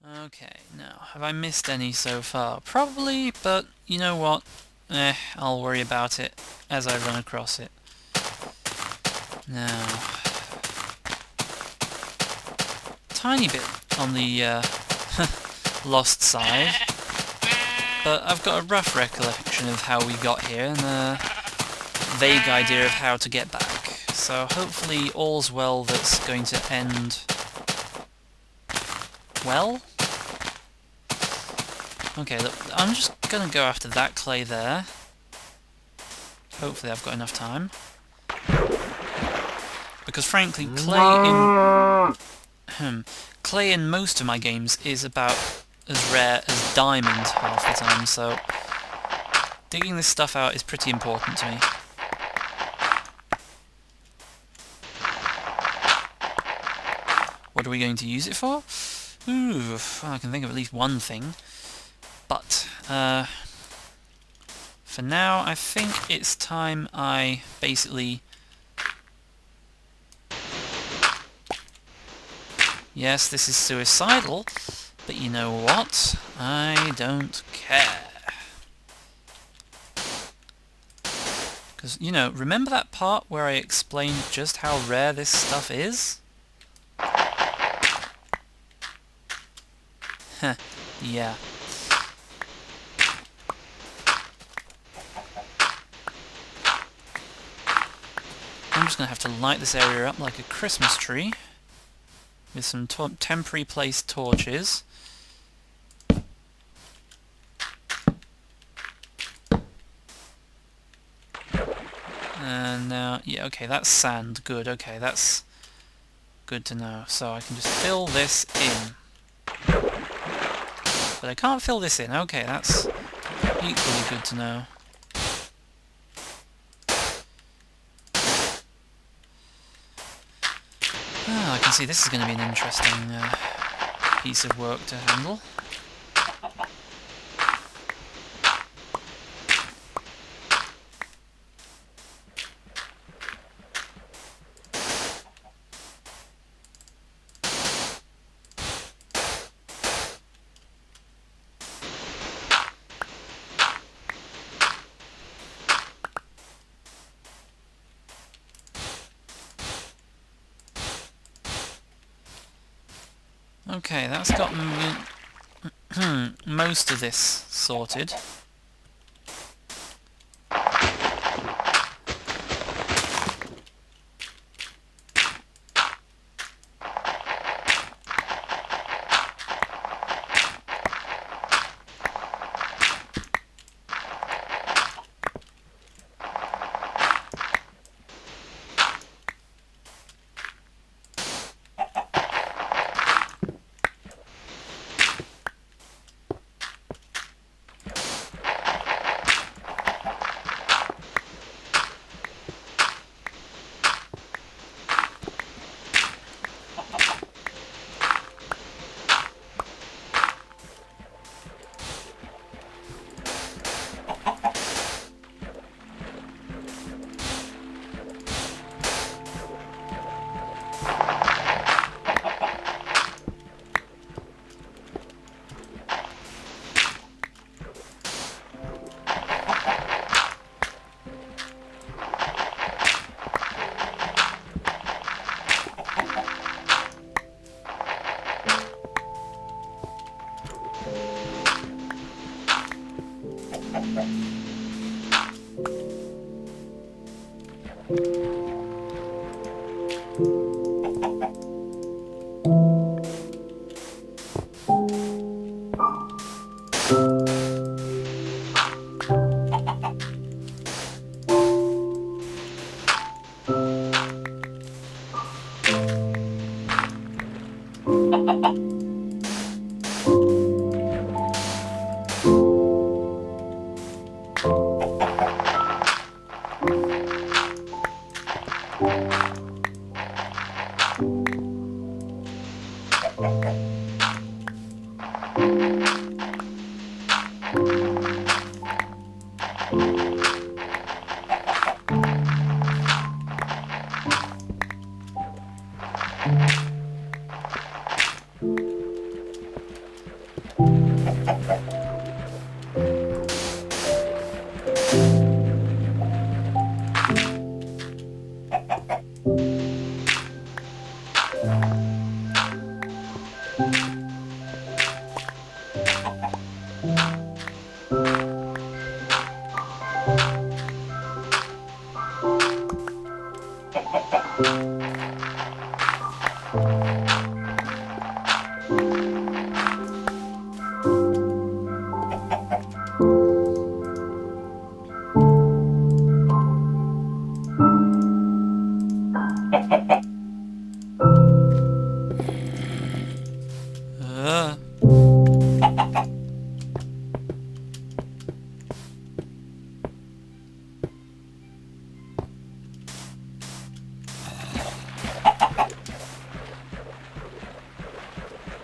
Okay, now, have I missed any so far? Probably, but you know what? I'll worry about it as I run across it. Now, tiny bit on the lost side, but I've got a rough recollection of how we got here and a vague idea of how to get back. So hopefully all's well that's going to end well. Okay, look, I'm just gonna go after that clay there. Hopefully I've got enough time. Because frankly, clay in most of my games is about as rare as diamond half the time, so digging this stuff out is pretty important to me. What are we going to use it for? Ooh, I can think of at least one thing. But, for now, I think it's time I basically... Yes, this is suicidal, but you know what? I don't care. Because, you know, remember that part where I explained just how rare this stuff is? Heh, yeah. I'm just going to have to light this area up like a Christmas tree with some temporary placed torches. And now, yeah, okay, that's sand. Good, okay, that's good to know. So I can just fill this in. But I can't fill this in. Okay, that's equally good to know. I can see this is going to be an interesting piece of work to handle. Okay, that's got most of this sorted. Uh.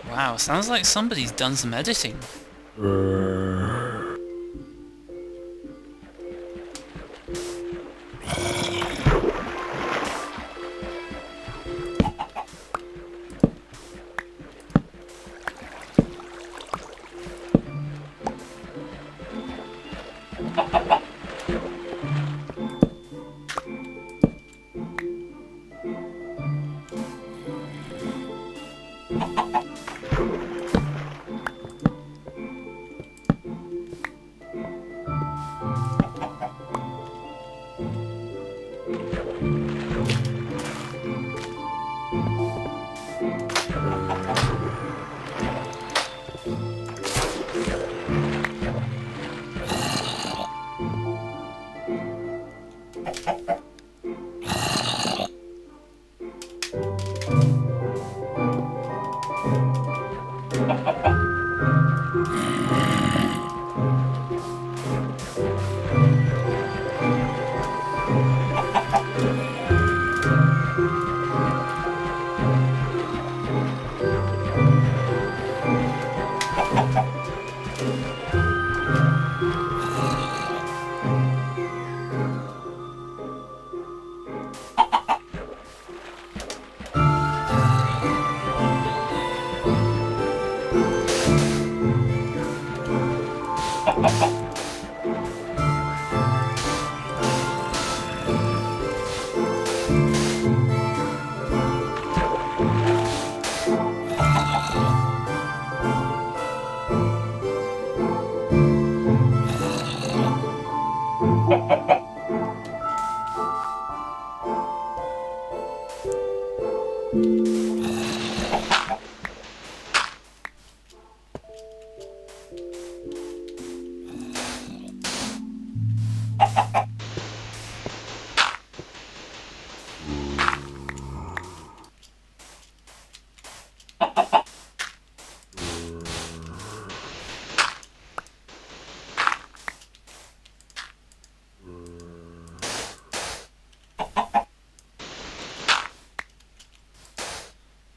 Wow, sounds like somebody's done some editing.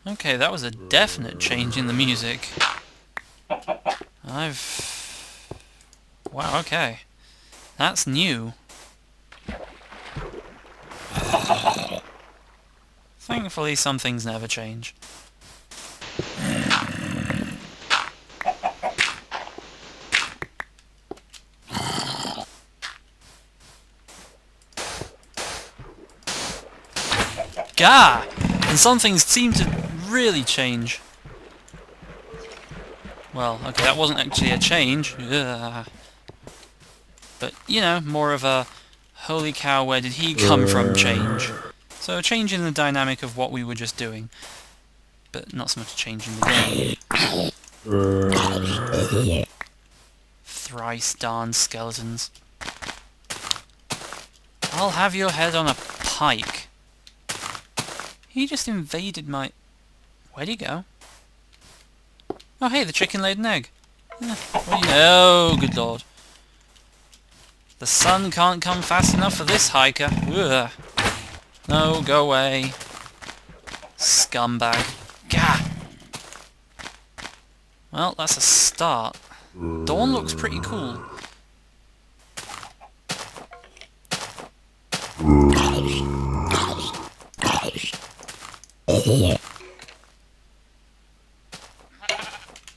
Okay, that was a definite change in the music. Wow, okay. That's new. Thankfully, some things never change. Gah! And some things seem to really change. Well, okay, that wasn't actually a change. Ugh. But, you know, more of a holy cow, where did he come from change. So a change in the dynamic of what we were just doing. But not so much a change in the game. Thrice darned skeletons. I'll have your head on a pike. He just invaded my... Where'd he go? Oh hey, the chicken laid an egg. Oh, good lord. The sun can't come fast enough for this hiker. Ugh. No, go away. Scumbag. Gah! Well, that's a start. Dawn looks pretty cool.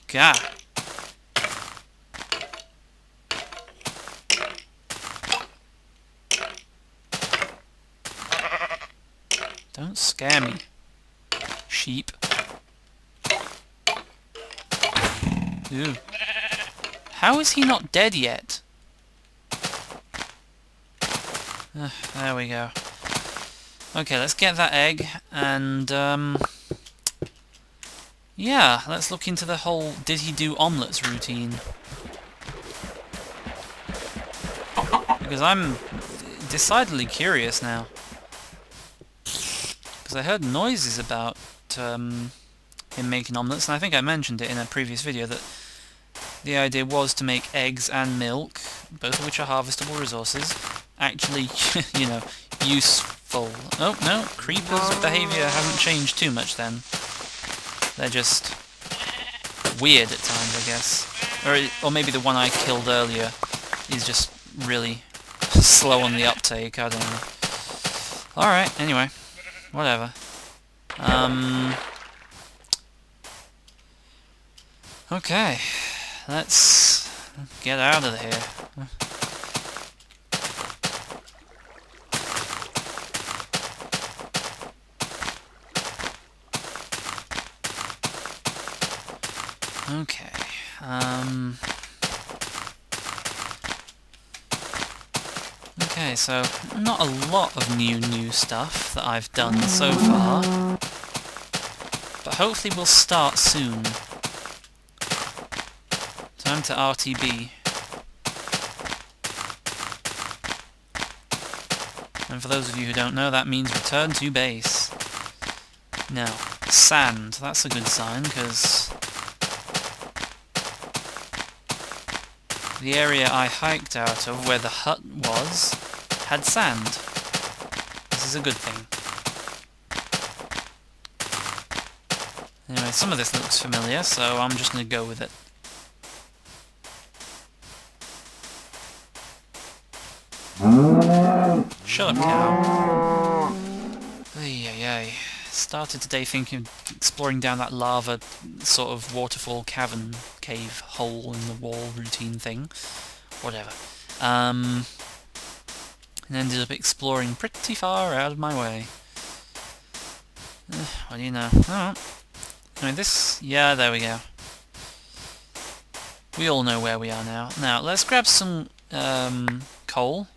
Gah! Don't scare me, sheep. Ooh. How is he not dead yet? There we go. Okay, let's get that egg, and, yeah, let's look into the whole did he do omelettes routine. Because I'm decidedly curious now. Because I heard noises about him making omelettes, and I think I mentioned it in a previous video that the idea was to make eggs and milk, both of which are harvestable resources, actually, you know, useful. Oh, no, creepers' behaviour hasn't changed too much then. They're just weird at times, I guess. Or maybe the one I killed earlier is just really slow on the uptake, I don't know. Alright, anyway, whatever. Okay, let's get out of here. Okay, okay, so not a lot of new stuff that I've done so far, but hopefully we'll start soon. Time to RTB. And for those of you who don't know, that means return to base. Now, sand, that's a good sign, because the area I hiked out of, where the hut was, had sand. This is a good thing. Anyway, some of this looks familiar, so I'm just going to go with it. Shut up, cow. Ay. Started today thinking of exploring down that lava sort of waterfall cavern cave hole in the wall routine thing. Whatever. And ended up exploring pretty far out of my way. What do you know? Oh. I mean, this... Yeah, there we go. We all know where we are now. Now, let's grab some coal.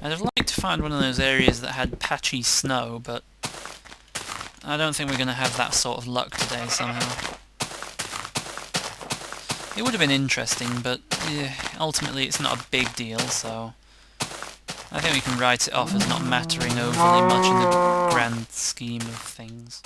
I'd have liked to find one of those areas that had patchy snow, but I don't think we're going to have that sort of luck today somehow. It would have been interesting, but yeah, ultimately it's not a big deal, so I think we can write it off as not mattering overly much in the grand scheme of things.